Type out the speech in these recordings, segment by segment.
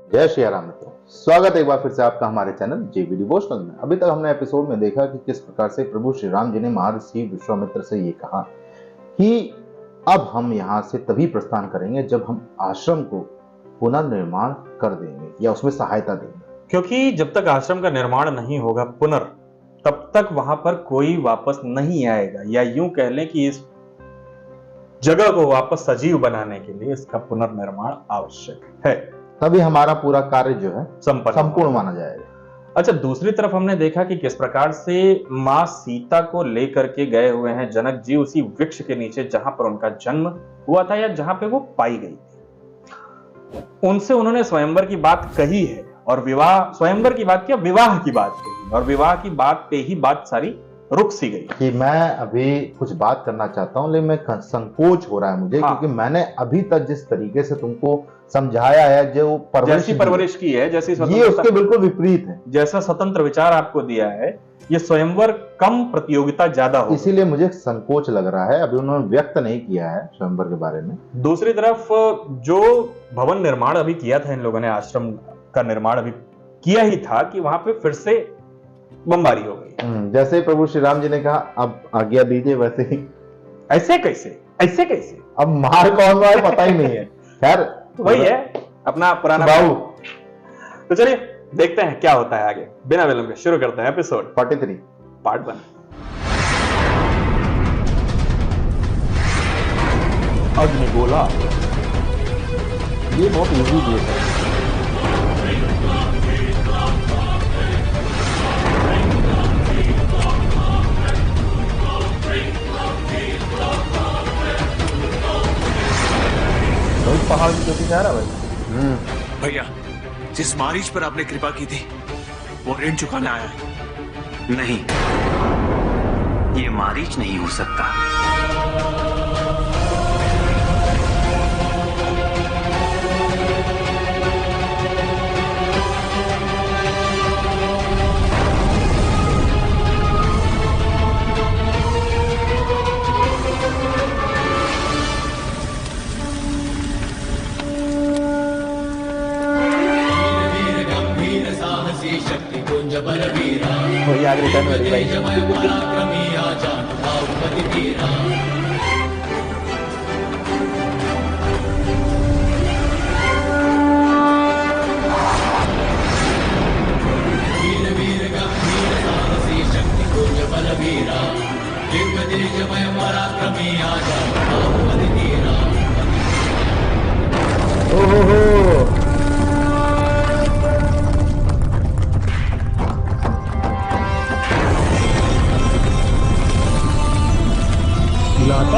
जय श्री राम मित्रों, स्वागत है एक बार फिर से आपका हमारे चैनल जेबी डिवोशनल में। अभी तक हमने एपिसोड में देखा कि किस प्रकार से प्रभु श्री राम जी ने महर्षि विश्वामित्र से ये कहा कि अब हम यहाँ से तभी प्रस्थान करेंगे जब हम आश्रम को पुनर्निर्माण कर देंगे या उसमें सहायता देंगे, क्योंकि जब तक आश्रम का निर्माण नहीं होगा तब तक वहां पर कोई वापस नहीं आएगा, या यूं कह लें कि इस जगह को वापस सजीव बनाने के लिए इसका पुनर्निर्माण आवश्यक है। तभी हमारा पूरा कार्य जो है संपूर्ण माना जाएगा। अच्छा, दूसरी तरफ हमने देखा कि किस प्रकार से मां सीता को लेकर के गए हुए हैं जनक जी उसी वृक्ष के नीचे जहां पर उनका जन्म हुआ था या जहां पे वो पाई गई थी। उनसे उन्होंने स्वयंवर की बात कही है और विवाह, स्वयंवर की बात किया, विवाह की बात कही, और विवाह की बात पे ही बात सारी रुक सी गई कि मैं अभी कुछ बात करना चाहता हूं, लेकिन मैं संकोच हो रहा है मुझे। क्योंकि मैंने अभी तक जिस तरीके से तुमको समझाया है, जो परवरिश की है, जैसी ये उसके बिल्कुल विपरीत है। जैसा स्वतंत्र विचार आपको दिया है, ये स्वयंवर कम, प्रतियोगिता ज्यादा हो, इसीलिए मुझे संकोच लग रहा है। अभी उन्होंने व्यक्त नहीं किया है स्वयंवर के बारे में। दूसरी तरफ जो भवन निर्माण अभी किया था इन लोगों ने, आश्रम का निर्माण अभी किया ही था कि वहां पे फिर से बमबारी हो गई। जैसे प्रभु श्री राम जी ने कहा अब आज्ञा दीजिए, वैसे ही ऐसे कैसे अब मार कौन मार पता ही नहीं है। खैर वही है अपना पुराना बाबू। तो चलिए देखते हैं क्या होता है आगे। बिना विलंब के शुरू करते हैं एपिसोड 43 पार्ट 1। अग्निगोला, ये बहुत इजी गेम है। पहाड़ की चोटी जा रहा भाई। भैया, जिस मारीच पर आपने कृपा की थी वो ऋण चुकाने आया है। नहीं, ये मारीच नहीं हो सकता। वही आगे रिटर्न वाली भाई।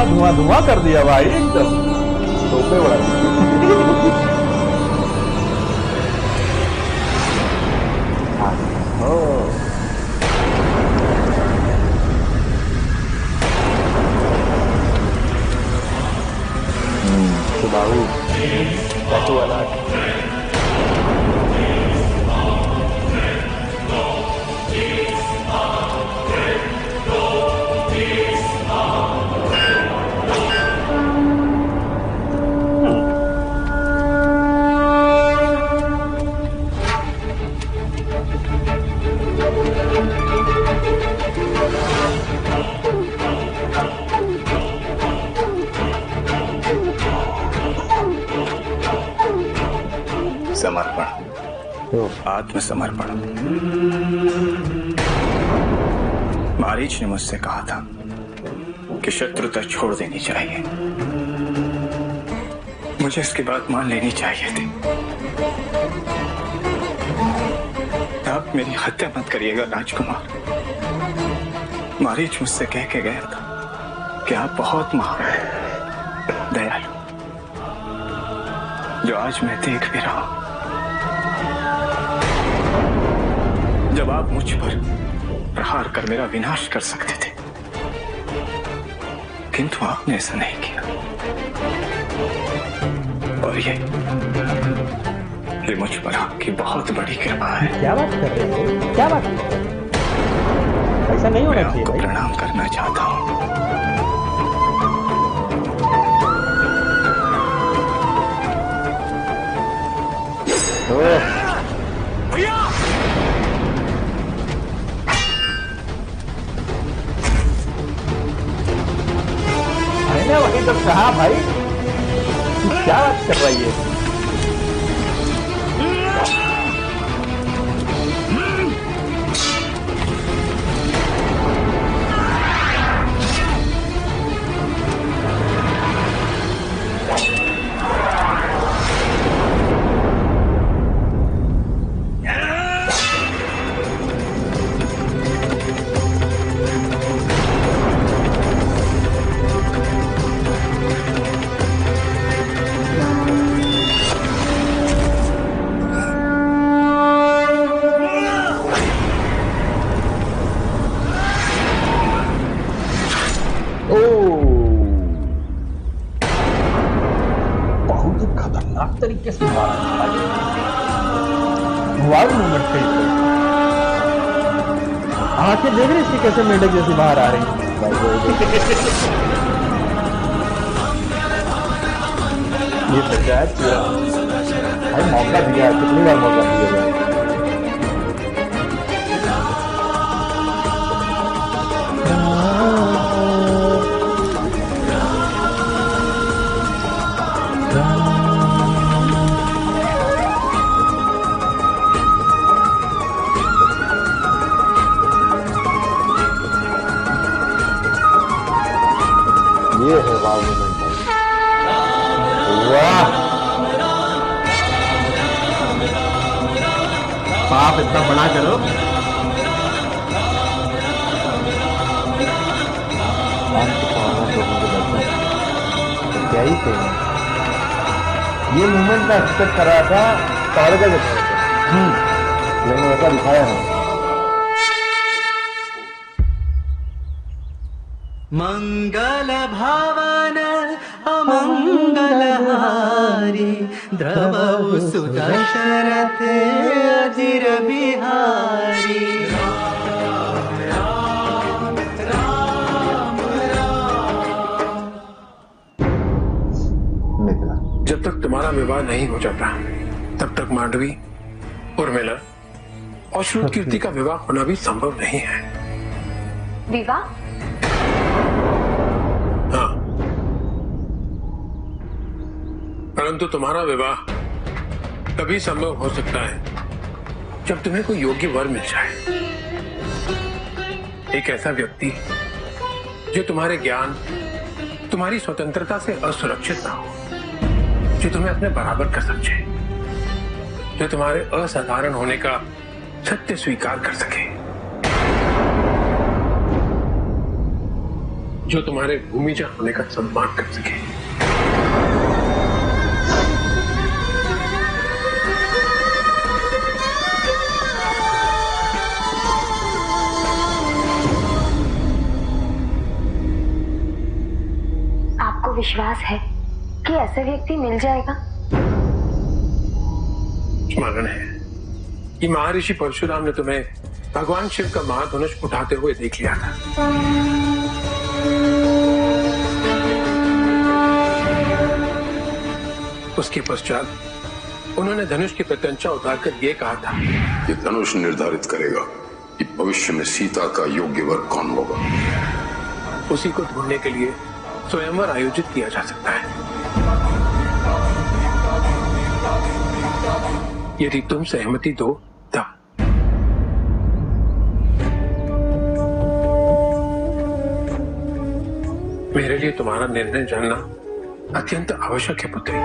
धुआं धुआं कर दिया भाई एकदम। टोपे बड़ा बाबू वाला समर्पण, आत्मसमर्पण। मारीच ने मुझसे कहा था कि शत्रुता छोड़ देनी चाहिए। मुझे इसकी बात मान लेनी चाहिए थी। आप मेरी हत्या मत करिएगा राजकुमार। मारीच मुझसे कह के गया था कि आप बहुत महान हैं, दयालु, जो आज मैं देख भी रहा हूं। जब आप मुझ पर प्रहार कर मेरा विनाश कर सकते थे, किंतु आपने ऐसा नहीं किया। और ये मुझ पर आपकी बहुत बड़ी कृपा है। क्या बात कर रहे हो? क्या बात कर रहे हो? ऐसा नहीं होना चाहिए भाई। प्रणाम करना चाहता हूं। मैंने वही तो कहा भाई, तू क्या बात कर रही है? बहुत ही खतरनाक तरीके से मारा, वाइल्ड मूवमेंट थे। आंखें देख रही इसकी कैसे मेंढक जैसी बाहर आ रही है। ये पंचायत भाई मौका दिया, कितनी बार मौका दिया। ये है वाव मूवमेंट। वाह, पाप इतना बड़ा करो। तो क्या ही थे, ये मूवमेंट मैं एक्सपेक्ट कर रहा था तारे का जैसा, लेकिन वैसा दिखाया है। मंगल भावन अमंगल हारी द्रवौ सुदशरथ अजिर बिहारी। मिथिला, जब तक तुम्हारा विवाह नहीं हो जाता तब तक मांडवी, उर्मिला और श्रुतकीर्ति का विवाह होना भी संभव नहीं है। विवाह? हाँ, परंतु तुम्हारा विवाह तभी संभव हो सकता है जब तुम्हें कोई योग्य वर मिल जाए। एक ऐसा व्यक्ति जो तुम्हारे ज्ञान, तुम्हारी स्वतंत्रता से असुरक्षित ना हो, जो तुम्हें अपने बराबर कर समझे, जो तुम्हारे असाधारण होने का सत्य स्वीकार कर सके, जो तुम्हारे भूमिजा होने का सम्मान कर सके। आपको विश्वास है कि ऐसा व्यक्ति मिल जाएगा? स्मरण है कि महर्षि परशुराम ने तुम्हें भगवान शिव का महाधनुष उठाते हुए देख लिया था। उसके पश्चात उन्होंने धनुष की प्रत्यंचा उतारकर ये कहा था, ये धनुष निर्धारित करेगा कि भविष्य में सीता का योग्य वर कौन होगा। उसी को ढूंढने के लिए स्वयंवर आयोजित किया जा सकता है। यदि तुम सहमति दो तब। मेरे लिए तुम्हारा निर्णय जानना अत्यंत आवश्यक है पुत्री,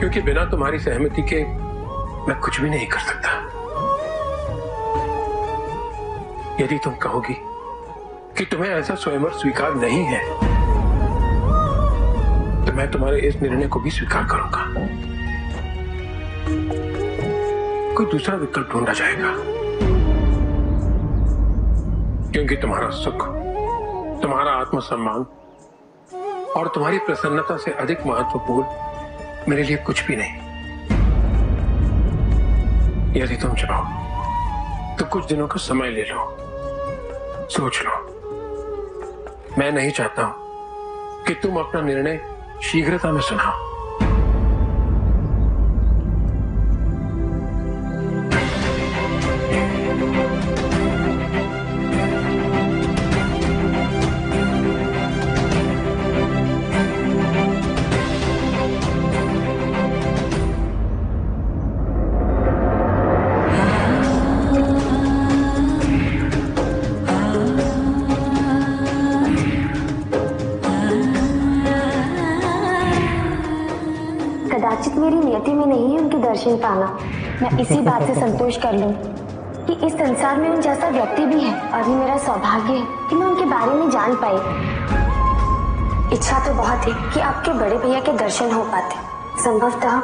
क्योंकि बिना तुम्हारी सहमति के मैं कुछ भी नहीं कर सकता। यदि तुम कहोगी कि तुम्हें ऐसा स्वयंवर स्वीकार नहीं है, तो मैं तुम्हारे इस निर्णय को भी स्वीकार करूंगा। कोई दूसरा विकल्प ढूंढा जाएगा, क्योंकि तुम्हारा सुख, तुम्हारा आत्मसम्मान और तुम्हारी प्रसन्नता से अधिक महत्वपूर्ण मेरे लिए कुछ भी नहीं। यदि तुम चाहो तो कुछ दिनों का समय ले लो, सोच लो। मैं नहीं चाहता हूं कि तुम अपना निर्णय शीघ्रता में सुनाओ। कदाचित मेरी नियति में नहीं है उनके दर्शन पाना। मैं इसी बात से संतोष कर लूं कि इस संसार में उन जैसा व्यक्ति भी है, और ये मेरा सौभाग्य है कि मैं उनके बारे में जान पाई। इच्छा तो बहुत है कि आपके बड़े भैया के दर्शन हो पाते, संभवतः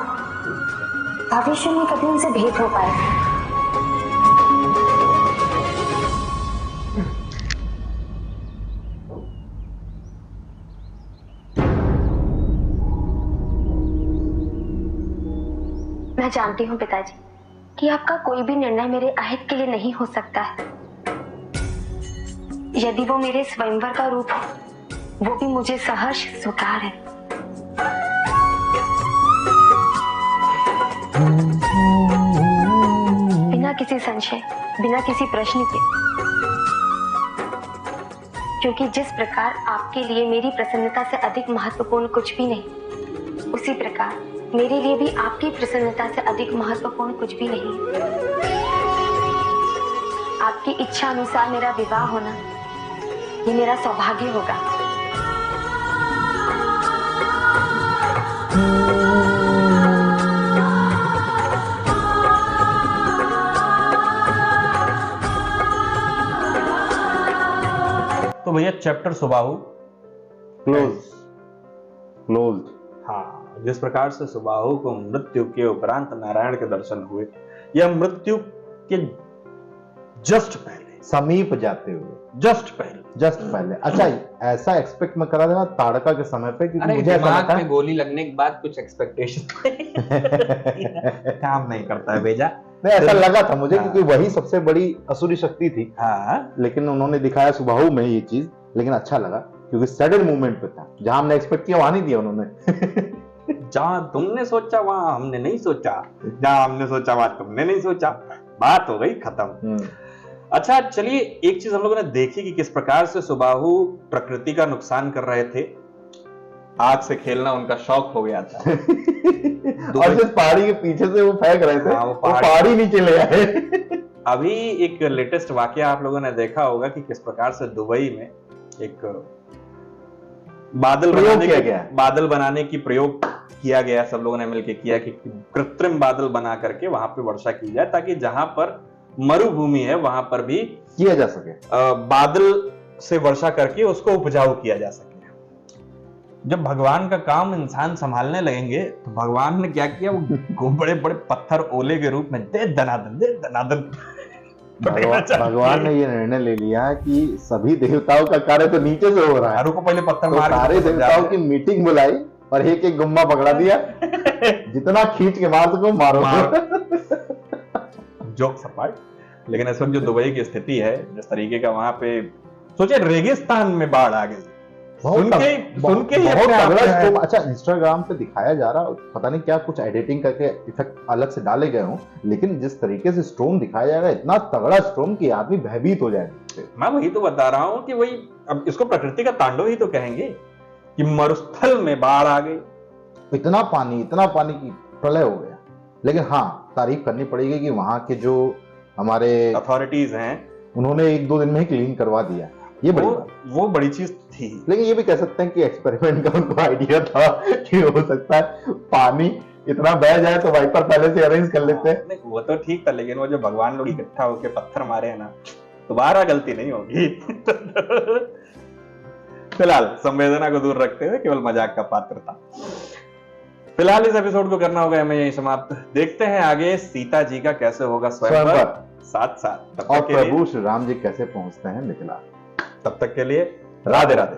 भविष्य में कभी उनसे भेंट हो पाए। मैं जानती हूँ पिताजी कि आपका कोई भी निर्णय मेरे अहित के लिए नहीं हो सकता है। यदि वो मेरे स्वयंवर का रूप हो, वो भी मुझे सहर्ष स्वीकार है। बिना किसी संशय, बिना किसी प्रश्न के, क्योंकि जिस प्रकार आपके लिए मेरी प्रसन्नता से अधिक महत्वपूर्ण कुछ भी नहीं, उसी प्रकार मेरे लिए भी आपकी प्रसन्नता से अधिक महत्वपूर्ण कुछ भी नहीं। आपकी इच्छा अनुसार मेरा विवाह होना, ये मेरा सौभाग्य होगा। तो भैया चैप्टर सुबाहु क्लोज। हाँ, जिस प्रकार से सुबाहु को मृत्यु के उपरांत नारायण के दर्शन हुए, या मृत्यु के जस्ट पहले, समीप जाते हुए, जस्ट पहले। अच्छा, ऐसा एक्सपेक्ट मैं करा था ताड़का के समय पे, क्योंकि मुझे ऐसा दिमाग लगता में गोली लगने के बाद कुछ एक्सपेक्टेशन काम नहीं करता है भेजा। नहीं, ऐसा लगा था मुझे, हाँ। क्योंकि वही सबसे बड़ी असुरी शक्ति थी। हाँ, लेकिन उन्होंने दिखाया सुबाहु में ये चीज, लेकिन अच्छा लगा क्योंकि सडन मूवमेंट पे था। जहां हमने एक्सपेक्ट किया वहां नहीं दिया उन्होंने। जहां तुमने सोचा वहां हमने नहीं सोचा, जहां हमने सोचा वहां तुमने नहीं सोचा, बात हो गई खत्म। अच्छा, चलिए एक चीज हम लोगों ने देखी कि किस प्रकार से सुबाहु प्रकृति का नुकसान कर रहे थे। आग से खेलना उनका शौक हो गया था। और जिस पहाड़ी के पीछे से वो फेंक रहे थे, हाँ, वो पहाड़ी नीचे ले आए। अभी एक लेटेस्ट वाकया आप लोगों ने देखा होगा कि किस प्रकार से दुबई में एक बादल बनाने की प्रयोग किया गया, सब लोगों ने मिलकर किया कि कृत्रिम बादल बना करके वहां पे वर्षा की जाए, ताकि जहां पर मरुभूमि है वहां पर भी किया जा सके, बादल से वर्षा करके उसको उपजाऊ किया जा सके। जब भगवान का काम इंसान संभालने लगेंगे तो भगवान ने क्या किया, वो बड़े बड़े पत्थर ओले के रूप में दे दनादन भगवान ने ये निर्णय ले लिया कि सभी देवताओं का कार्य तो नीचे से हो रहा है। को पहले पत्थर तो सारे देवताओं की मीटिंग बुलाई और एक एक गुम्बा पकड़ा दिया, जितना खींच के मार सको मारो। जोक सपाट। लेकिन इस वक्त जो दुबई की स्थिति है, जिस तरीके का वहां पे सोचे रेगिस्तान में बाढ़ आ गई, सुन के बहुत तगड़ा स्टॉर्म। अच्छा, इंस्टाग्राम पे दिखाया जा रहा, पता नहीं क्या कुछ एडिटिंग करके इफेक्ट अलग से डाले गए हों, लेकिन जिस तरीके से स्टॉर्म दिखाया जा रहा है, इतना तगड़ा स्टॉर्म कि आदमी भयभीत हो जाए। मैं वही तो बता रहा हूं कि वही, अब इसको प्रकृति का तांडव ही तो कहेंगे कि मरुस्थल में बाढ़ आ गई, इतना पानी की प्रलय हो गया। लेकिन हाँ, तारीफ करनी पड़ेगी कि वहां के जो हमारे अथॉरिटीज हैं, उन्होंने 1-2 दिन में ही क्लीन करवा दिया। ये वो बड़ी चीज थी। लेकिन ये भी कह सकते हैं कि एक्सपेरिमेंट का उनको आइडिया था कि हो सकता है पानी इतना बह जाए तो वाइपर पहले से अरेंज कर लेते हैं। वो तो ठीक था, लेकिन वो जो भगवान लोग इकट्ठा होकर पत्थर मारे हैं ना, दोबारा गलती नहीं होगी। फिलहाल संवेदना को दूर रखते हुए केवल मजाक का पात्र था। फिलहाल इस एपिसोड को करना होगा हमें यही समाप्त। देखते हैं आगे सीता जी का कैसे होगा स्वयंवर, साथ साथ और प्रभु श्री राम जी कैसे पहुंचते हैं मिथिला। तब तक के लिए राधे राधे।